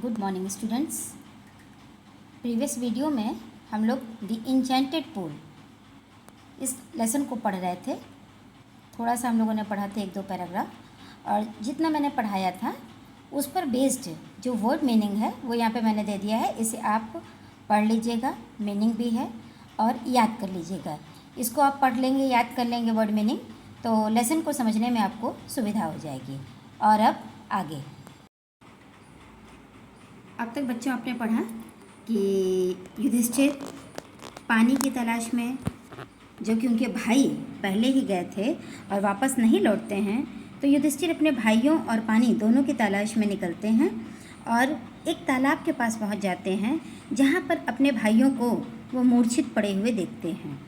Good morning students. Previous video में हम लोग द इंचेंटेड पूल इस लेसन को पढ़ रहे थे। थोड़ा सा हम लोगों ने पढ़ा था, एक दो पैराग्राफ, और जितना मैंने पढ़ाया था उस पर बेस्ड जो वर्ड मीनिंग है वो यहाँ पे मैंने दे दिया है। इसे आप पढ़ लीजिएगा, मीनिंग भी है, और याद कर लीजिएगा। इसको आप पढ़ लेंगे, याद कर लेंगे वर्ड मीनिंग, तो लेसन को समझने में आपको सुविधा हो जाएगी। और अब आगे, अब तक बच्चों आपने पढ़ा कि युधिष्ठिर पानी की तलाश में, जो कि उनके भाई पहले ही गए थे और वापस नहीं लौटते हैं, तो युधिष्ठिर अपने भाइयों और पानी दोनों की तलाश में निकलते हैं और एक तालाब के पास पहुंच जाते हैं, जहां पर अपने भाइयों को वो मूर्छित पड़े हुए देखते हैं।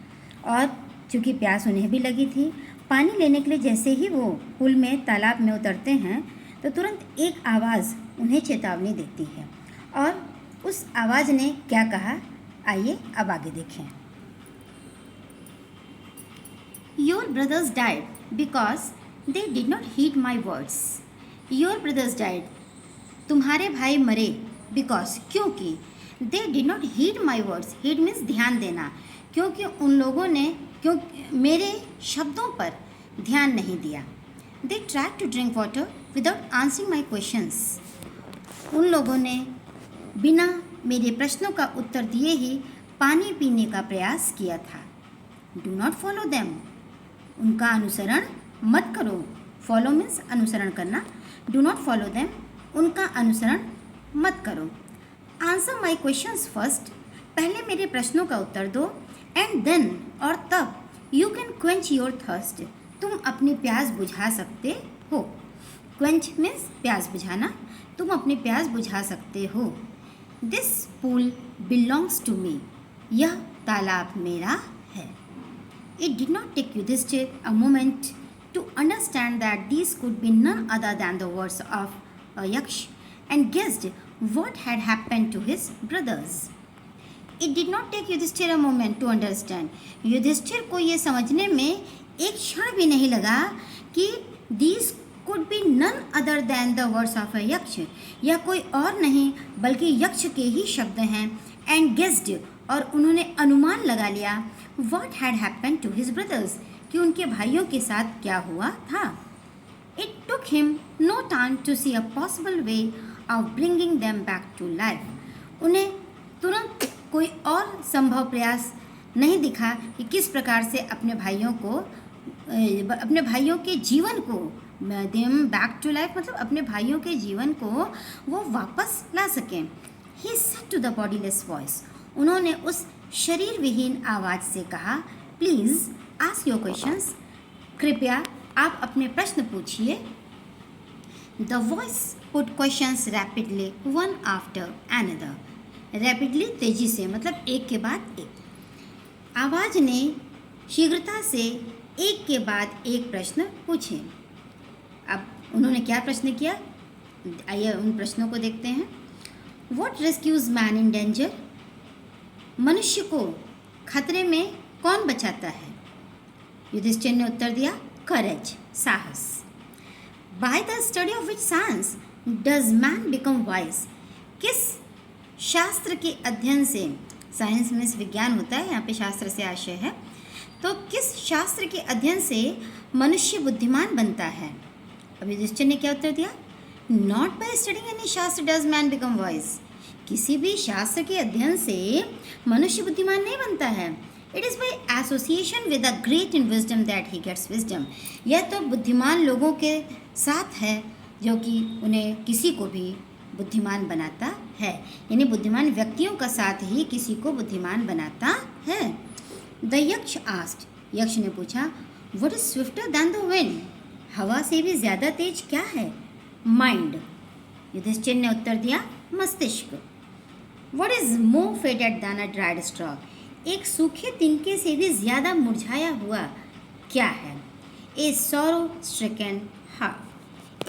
और चूँकि प्यास उन्हें भी लगी थी, पानी लेने के लिए जैसे ही वो पुल में तालाब में उतरते हैं तो तुरंत एक आवाज़ उन्हें चेतावनी देती है। और उस आवाज़ ने क्या कहा, आइए अब आगे देखें। Your brothers died because they did not heed my words. Your brothers died, तुम्हारे भाई मरे, बिकॉज क्योंकि they did not heed my words. Heed means ध्यान देना, क्योंकि उन लोगों ने मेरे शब्दों पर ध्यान नहीं दिया। They try to drink water without answering my questions. उन लोगों ने बिना मेरे प्रश्नों का उत्तर दिए ही पानी पीने का प्रयास किया था। डू नॉट फॉलो देम, उनका अनुसरण मत करो। फॉलो मीन्स अनुसरण करना। डू नॉट फॉलो देम, उनका अनुसरण मत करो। आंसर माई क्वेश्चंस फर्स्ट, पहले मेरे प्रश्नों का उत्तर दो। एंड देन, और तब, you can quench your thirst, तुम अपनी प्यास बुझा सकते हो। क्वेंच मीन्स प्यास बुझाना, तुम अपनी प्यास बुझा सकते हो। This pool belongs to me, यह तालाब मेरा है। It did not take Yudhishthira a moment to understand that these could be none other than the words of a Yaksha and guessed what had happened to his brothers. It did not take Yudhishthir a moment to understand. Yudhishthira को ये समझने में एक क्षण भी नहीं लगा कि these could be none other than the words of a यक्ष, यह कोई और नहीं बल्कि यक्ष के ही शब्द हैं। And guessed, और उन्होंने अनुमान लगा लिया, what had happened to his brothers, कि उनके भाइयों के साथ क्या हुआ था। It took him no time to see a possible way of bringing them back to life. उन्हें तुरंत कोई और संभव प्रयास नहीं दिखा कि किस प्रकार से अपने भाइयों के जीवन को them back to life, मतलब अपने भाइयों के जीवन को वो वापस ला सकें। He said to the bodiless voice, उन्होंने उस शरीर विहीन आवाज़ से कहा, प्लीज़ ask your questions, कृपया आप अपने प्रश्न पूछिए। The voice put questions rapidly, one after another. Rapidly, तेजी से, मतलब एक के बाद एक। आवाज़ ने शीघ्रता से एक के बाद एक प्रश्न पूछे। अब उन्होंने क्या प्रश्न किया, आइए उन प्रश्नों को देखते हैं। What rescues man in danger? मनुष्य को खतरे में कौन बचाता है? युधिष्ठिर ने उत्तर दिया, courage, साहस। By the study of which science does man become wise? किस शास्त्र के अध्ययन से, साइंस में विज्ञान होता है, यहाँ पे शास्त्र से आशय है, तो किस शास्त्र के अध्ययन से मनुष्य बुद्धिमान बनता है? अब युधिष्ठिर ने क्या उत्तर दिया, Not by studying any शास्त्र does man become wise. किसी भी शास्त्र के अध्ययन से मनुष्य बुद्धिमान नहीं बनता है। It is by association with the great in wisdom that he gets wisdom. यह तो बुद्धिमान लोगों के साथ है जो कि उन्हें किसी को भी बुद्धिमान बनाता है, यानी बुद्धिमान व्यक्तियों का साथ ही किसी को बुद्धिमान बनाता है। The यक्ष asked, यक्ष ने पूछा, What is swifter than the wind? हवा से भी ज़्यादा तेज क्या है? Mind. युधिष्ठिर ने उत्तर दिया, मस्तिष्क। What is more faded than a dried straw? एक सूखे तिनके से भी ज़्यादा मुरझाया हुआ क्या है? A sorrow stricken heart.